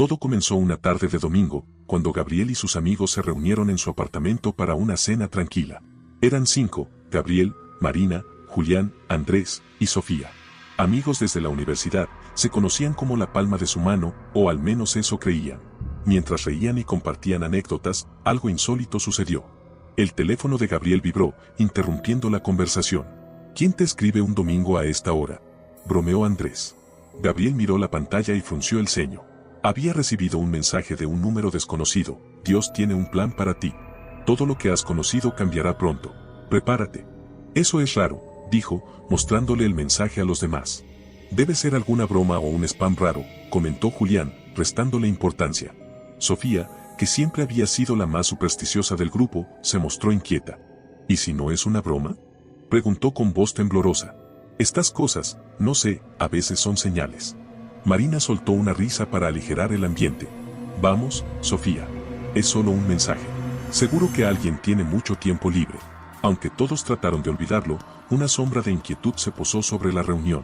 Todo comenzó una tarde de domingo, cuando Gabriel y sus amigos se reunieron en su apartamento para una cena tranquila. Eran 5, Gabriel, Marina, Julián, Andrés y Sofía. Amigos desde la universidad, se conocían como la palma de su mano, o al menos eso creían. Mientras reían y compartían anécdotas, algo insólito sucedió. El teléfono de Gabriel vibró, interrumpiendo la conversación. ¿Quién te escribe un domingo a esta hora?, bromeó Andrés. Gabriel miró la pantalla y frunció el ceño. Había recibido un mensaje de un número desconocido. Dios tiene un plan para ti. Todo lo que has conocido cambiará pronto. Prepárate. Eso es raro, dijo, mostrándole el mensaje a los demás. Debe ser alguna broma o un spam raro, comentó Julián, restándole importancia. Sofía, que siempre había sido la más supersticiosa del grupo, se mostró inquieta. ¿Y si no es una broma?, preguntó con voz temblorosa. Estas cosas, no sé, a veces son señales. Marina soltó una risa para aligerar el ambiente. Vamos, Sofía. Es solo un mensaje. Seguro que alguien tiene mucho tiempo libre. Aunque todos trataron de olvidarlo, una sombra de inquietud se posó sobre la reunión.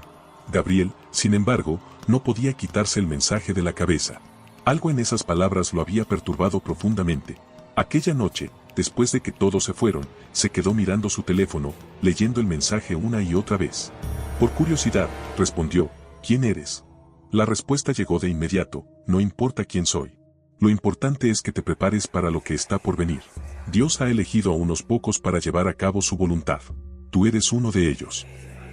Gabriel, sin embargo, no podía quitarse el mensaje de la cabeza. Algo en esas palabras lo había perturbado profundamente. Aquella noche, después de que todos se fueron, se quedó mirando su teléfono, leyendo el mensaje una y otra vez. Por curiosidad, respondió, ¿quién eres? La respuesta llegó de inmediato, no importa quién soy. Lo importante es que te prepares para lo que está por venir. Dios ha elegido a unos pocos para llevar a cabo su voluntad. Tú eres uno de ellos.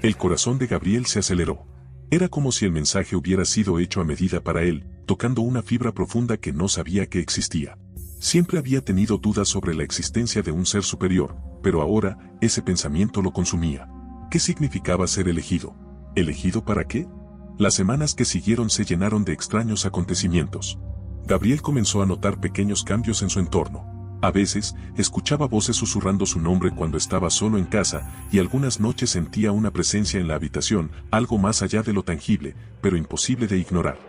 El corazón de Gabriel se aceleró. Era como si el mensaje hubiera sido hecho a medida para él, tocando una fibra profunda que no sabía que existía. Siempre había tenido dudas sobre la existencia de un ser superior, pero ahora, ese pensamiento lo consumía. ¿Qué significaba ser elegido? ¿Elegido para qué? Las semanas que siguieron se llenaron de extraños acontecimientos. Gabriel comenzó a notar pequeños cambios en su entorno. A veces, escuchaba voces susurrando su nombre cuando estaba solo en casa, y algunas noches sentía una presencia en la habitación, algo más allá de lo tangible, pero imposible de ignorar.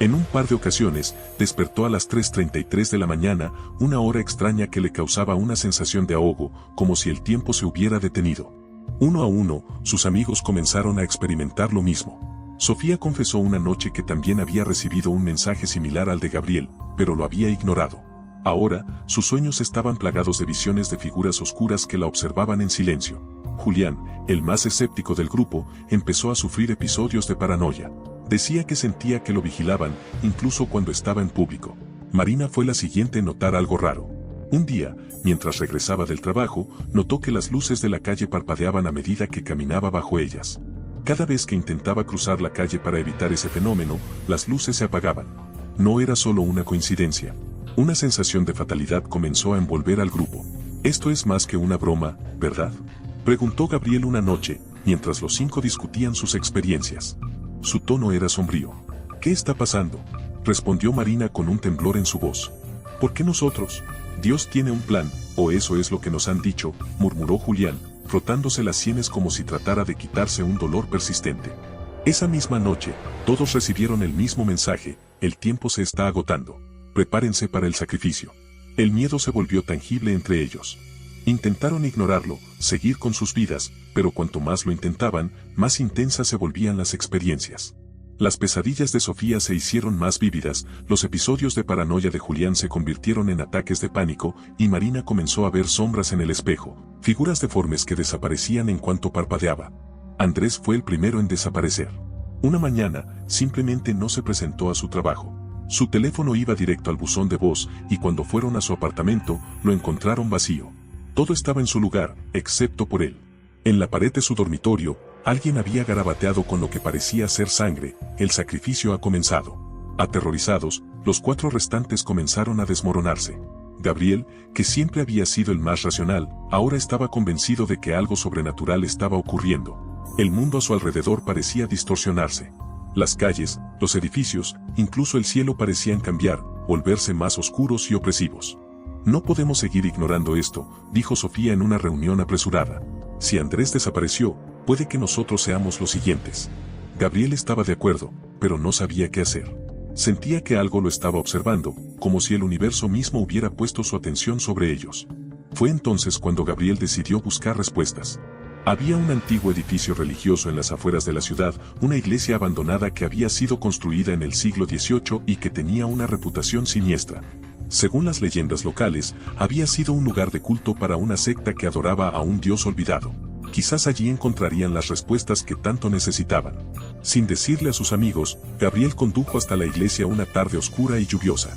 En un par de ocasiones, despertó a las 3:33 de la mañana, una hora extraña que le causaba una sensación de ahogo, como si el tiempo se hubiera detenido. Uno a uno, sus amigos comenzaron a experimentar lo mismo. Sofía confesó una noche que también había recibido un mensaje similar al de Gabriel, pero lo había ignorado. Ahora, sus sueños estaban plagados de visiones de figuras oscuras que la observaban en silencio. Julián, el más escéptico del grupo, empezó a sufrir episodios de paranoia. Decía que sentía que lo vigilaban, incluso cuando estaba en público. Marina fue la siguiente en notar algo raro. Un día, mientras regresaba del trabajo, notó que las luces de la calle parpadeaban a medida que caminaba bajo ellas. Cada vez que intentaba cruzar la calle para evitar ese fenómeno, las luces se apagaban. No era solo una coincidencia. Una sensación de fatalidad comenzó a envolver al grupo. «Esto es más que una broma, ¿verdad?», preguntó Gabriel una noche, mientras los 5 discutían sus experiencias. Su tono era sombrío. «¿Qué está pasando?», respondió Marina con un temblor en su voz. «¿Por qué nosotros? Dios tiene un plan, o eso es lo que nos han dicho», murmuró Julián, frotándose las sienes como si tratara de quitarse un dolor persistente. Esa misma noche, todos recibieron el mismo mensaje: el tiempo se está agotando. Prepárense para el sacrificio. El miedo se volvió tangible entre ellos. Intentaron ignorarlo, seguir con sus vidas, pero cuanto más lo intentaban, más intensas se volvían las experiencias. Las pesadillas de Sofía se hicieron más vívidas, los episodios de paranoia de Julián se convirtieron en ataques de pánico, y Marina comenzó a ver sombras en el espejo, figuras deformes que desaparecían en cuanto parpadeaba. Andrés fue el primero en desaparecer. Una mañana, simplemente no se presentó a su trabajo. Su teléfono iba directo al buzón de voz, y cuando fueron a su apartamento, lo encontraron vacío. Todo estaba en su lugar, excepto por él. En la pared de su dormitorio, alguien había garabateado con lo que parecía ser sangre: el sacrificio ha comenzado. Aterrorizados, los 4 restantes comenzaron a desmoronarse. Gabriel, que siempre había sido el más racional, ahora estaba convencido de que algo sobrenatural estaba ocurriendo. El mundo a su alrededor parecía distorsionarse. Las calles, los edificios, incluso el cielo parecían cambiar, volverse más oscuros y opresivos. «No podemos seguir ignorando esto», dijo Sofía en una reunión apresurada. «Si Andrés desapareció, puede que nosotros seamos los siguientes». Gabriel estaba de acuerdo, pero no sabía qué hacer. Sentía que algo lo estaba observando, como si el universo mismo hubiera puesto su atención sobre ellos. Fue entonces cuando Gabriel decidió buscar respuestas. Había un antiguo edificio religioso en las afueras de la ciudad, una iglesia abandonada que había sido construida en el siglo XVIII y que tenía una reputación siniestra. Según las leyendas locales, había sido un lugar de culto para una secta que adoraba a un dios olvidado. Quizás allí encontrarían las respuestas que tanto necesitaban. Sin decirle a sus amigos, Gabriel condujo hasta la iglesia una tarde oscura y lluviosa.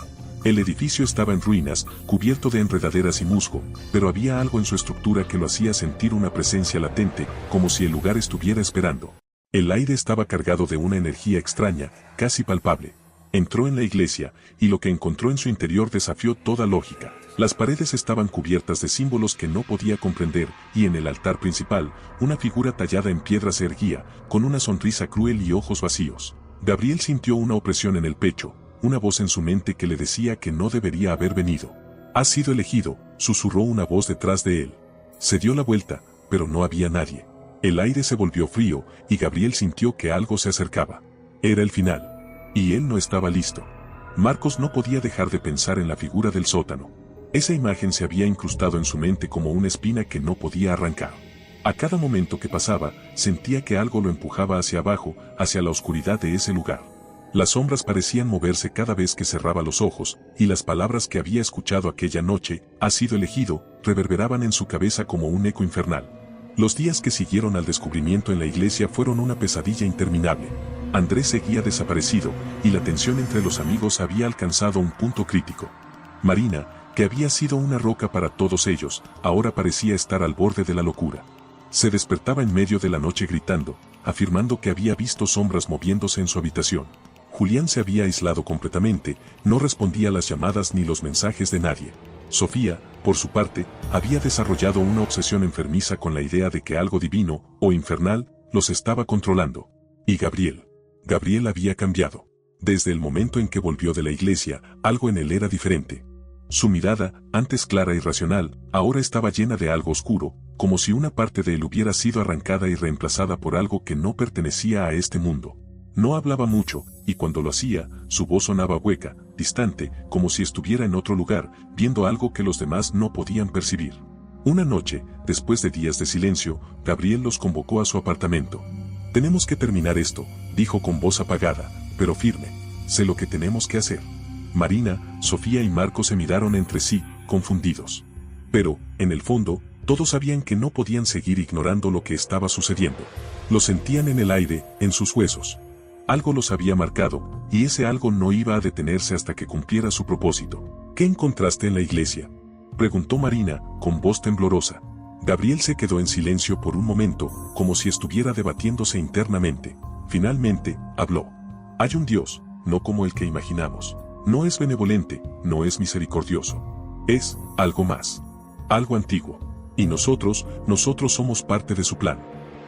El edificio estaba en ruinas, cubierto de enredaderas y musgo, pero había algo en su estructura que lo hacía sentir una presencia latente, como si el lugar estuviera esperando. El aire estaba cargado de una energía extraña, casi palpable. Entró en la iglesia, y lo que encontró en su interior desafió toda lógica. Las paredes estaban cubiertas de símbolos que no podía comprender, y en el altar principal, una figura tallada en piedra se erguía, con una sonrisa cruel y ojos vacíos. Gabriel sintió una opresión en el pecho, una voz en su mente que le decía que no debería haber venido. «Has sido elegido», susurró una voz detrás de él. Se dio la vuelta, pero no había nadie. El aire se volvió frío, y Gabriel sintió que algo se acercaba. Era el final. Y él no estaba listo. Marcos no podía dejar de pensar en la figura del sótano. Esa imagen se había incrustado en su mente como una espina que no podía arrancar. A cada momento que pasaba, sentía que algo lo empujaba hacia abajo, hacia la oscuridad de ese lugar. Las sombras parecían moverse cada vez que cerraba los ojos, y las palabras que había escuchado aquella noche, «has sido elegido», reverberaban en su cabeza como un eco infernal. Los días que siguieron al descubrimiento en la iglesia fueron una pesadilla interminable. Andrés seguía desaparecido, y la tensión entre los amigos había alcanzado un punto crítico. Marina, que había sido una roca para todos ellos, ahora parecía estar al borde de la locura. Se despertaba en medio de la noche gritando, afirmando que había visto sombras moviéndose en su habitación. Julián se había aislado completamente, no respondía a las llamadas ni los mensajes de nadie. Sofía, por su parte, había desarrollado una obsesión enfermiza con la idea de que algo divino, o infernal, los estaba controlando. Y Gabriel había cambiado. Desde el momento en que volvió de la iglesia, algo en él era diferente. Su mirada, antes clara y racional, ahora estaba llena de algo oscuro, como si una parte de él hubiera sido arrancada y reemplazada por algo que no pertenecía a este mundo. No hablaba mucho, y cuando lo hacía, su voz sonaba hueca, distante, como si estuviera en otro lugar, viendo algo que los demás no podían percibir. Una noche, después de días de silencio, Gabriel los convocó a su apartamento. «Tenemos que terminar esto», dijo con voz apagada, pero firme. «Sé lo que tenemos que hacer». Marina, Sofía y Marcos se miraron entre sí, confundidos. Pero, en el fondo, todos sabían que no podían seguir ignorando lo que estaba sucediendo. Lo sentían en el aire, en sus huesos. Algo los había marcado, y ese algo no iba a detenerse hasta que cumpliera su propósito. «¿Qué encontraste en la iglesia?», preguntó Marina, con voz temblorosa. Gabriel se quedó en silencio por un momento, como si estuviera debatiéndose internamente. Finalmente, habló. «Hay un Dios, no como el que imaginamos. No es benevolente, no es misericordioso. Es algo más. Algo antiguo. Y nosotros somos parte de su plan».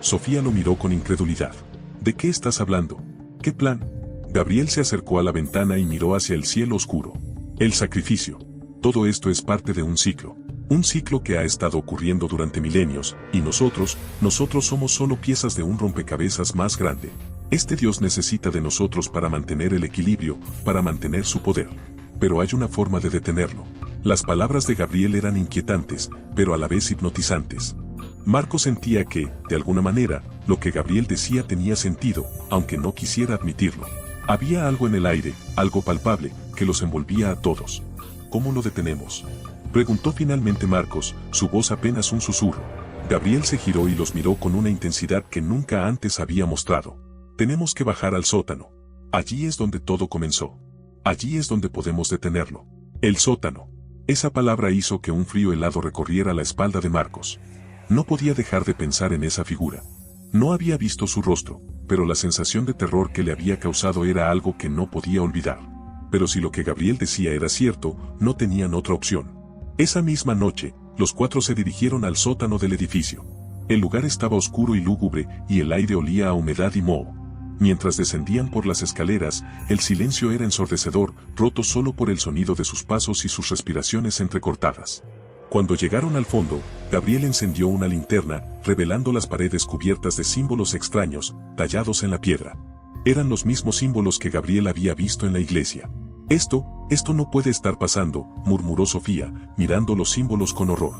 Sofía lo miró con incredulidad. «¿De qué estás hablando? ¿Qué plan?». Gabriel se acercó a la ventana y miró hacia el cielo oscuro. «El sacrificio. Todo esto es parte de un ciclo. Un ciclo que ha estado ocurriendo durante milenios, y nosotros somos solo piezas de un rompecabezas más grande. Este Dios necesita de nosotros para mantener el equilibrio, para mantener su poder. Pero hay una forma de detenerlo». Las palabras de Gabriel eran inquietantes, pero a la vez hipnotizantes. Marco sentía que, de alguna manera, lo que Gabriel decía tenía sentido, aunque no quisiera admitirlo. Había algo en el aire, algo palpable, que los envolvía a todos. «¿Cómo lo detenemos?», preguntó finalmente Marcos, su voz apenas un susurro. Gabriel se giró y los miró con una intensidad que nunca antes había mostrado. «Tenemos que bajar al sótano. Allí es donde todo comenzó. Allí es donde podemos detenerlo». El sótano. Esa palabra hizo que un frío helado recorriera la espalda de Marcos. No podía dejar de pensar en esa figura. No había visto su rostro, pero la sensación de terror que le había causado era algo que no podía olvidar. Pero si lo que Gabriel decía era cierto, no tenían otra opción. Esa misma noche, los cuatro se dirigieron al sótano del edificio. El lugar estaba oscuro y lúgubre, y el aire olía a humedad y moho. Mientras descendían por las escaleras, el silencio era ensordecedor, roto solo por el sonido de sus pasos y sus respiraciones entrecortadas. Cuando llegaron al fondo, Gabriel encendió una linterna, revelando las paredes cubiertas de símbolos extraños, tallados en la piedra. Eran los mismos símbolos que Gabriel había visto en la iglesia. Esto no puede estar pasando», murmuró Sofía, mirando los símbolos con horror.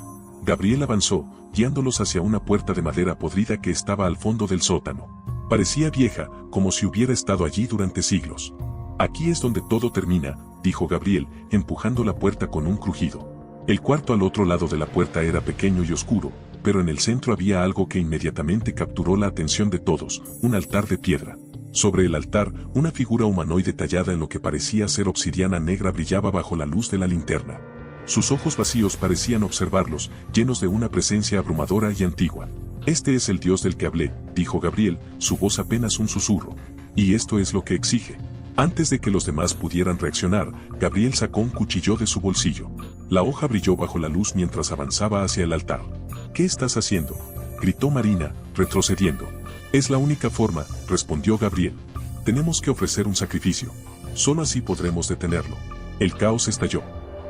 Gabriel avanzó, guiándolos hacia una puerta de madera podrida que estaba al fondo del sótano. Parecía vieja, como si hubiera estado allí durante siglos. Aquí es donde todo termina, dijo Gabriel, empujando la puerta con un crujido. El cuarto al otro lado de la puerta era pequeño y oscuro, pero en el centro había algo que inmediatamente capturó la atención de todos, un altar de piedra. Sobre el altar, una figura humanoide tallada en lo que parecía ser obsidiana negra brillaba bajo la luz de la linterna. Sus ojos vacíos parecían observarlos, llenos de una presencia abrumadora y antigua. Este es el Dios del que hablé, dijo Gabriel, su voz apenas un susurro. Y esto es lo que exige. Antes de que los demás pudieran reaccionar, Gabriel sacó un cuchillo de su bolsillo. La hoja brilló bajo la luz mientras avanzaba hacia el altar. ¿Qué estás haciendo?, gritó Marina, retrocediendo. Es la única forma, respondió Gabriel. Tenemos que ofrecer un sacrificio. Solo así podremos detenerlo. El caos estalló.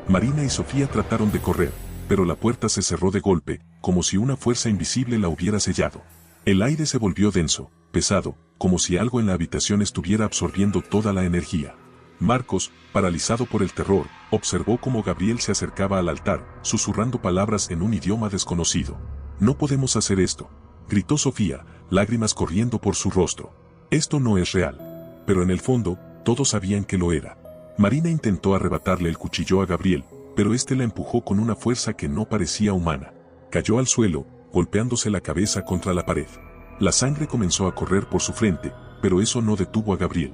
Marina y Sofía trataron de correr, pero la puerta se cerró de golpe, como si una fuerza invisible la hubiera sellado. El aire se volvió denso, pesado, como si algo en la habitación estuviera absorbiendo toda la energía. Marcos, paralizado por el terror, observó cómo Gabriel se acercaba al altar, susurrando palabras en un idioma desconocido. No podemos hacer esto, gritó Sofía, lágrimas corriendo por su rostro. Esto no es real. Pero en el fondo, todos sabían que lo era. Marina intentó arrebatarle el cuchillo a Gabriel, pero este la empujó con una fuerza que no parecía humana. Cayó al suelo, golpeándose la cabeza contra la pared. La sangre comenzó a correr por su frente, pero eso no detuvo a Gabriel.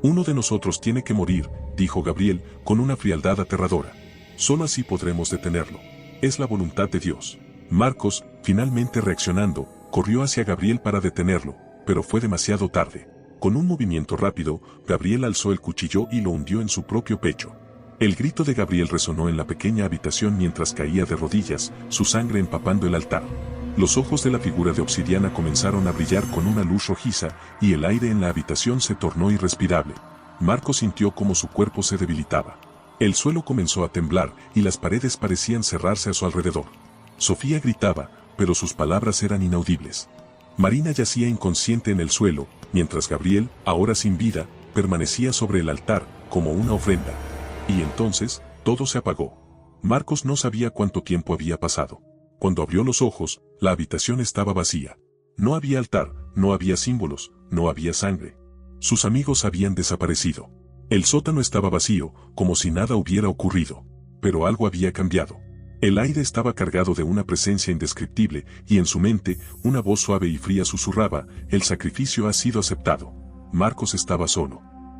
Uno de nosotros tiene que morir, dijo Gabriel, con una frialdad aterradora. Solo así podremos detenerlo. Es la voluntad de Dios. Marcos, finalmente reaccionando, corrió hacia Gabriel para detenerlo, pero fue demasiado tarde. Con un movimiento rápido, Gabriel alzó el cuchillo y lo hundió en su propio pecho. El grito de Gabriel resonó en la pequeña habitación mientras caía de rodillas, su sangre empapando el altar. Los ojos de la figura de obsidiana comenzaron a brillar con una luz rojiza, y el aire en la habitación se tornó irrespirable. Marcos sintió como su cuerpo se debilitaba. El suelo comenzó a temblar, y las paredes parecían cerrarse a su alrededor. Sofía gritaba, pero sus palabras eran inaudibles. Marina yacía inconsciente en el suelo, mientras Gabriel, ahora sin vida, permanecía sobre el altar, como una ofrenda. Y entonces, todo se apagó. Marcos no sabía cuánto tiempo había pasado. Cuando abrió los ojos, la habitación estaba vacía. No había altar, no había símbolos, no había sangre. Sus amigos habían desaparecido. El sótano estaba vacío, como si nada hubiera ocurrido. Pero algo había cambiado. El aire estaba cargado de una presencia indescriptible, y en su mente, una voz suave y fría susurraba: el sacrificio ha sido aceptado. Marcos estaba solo.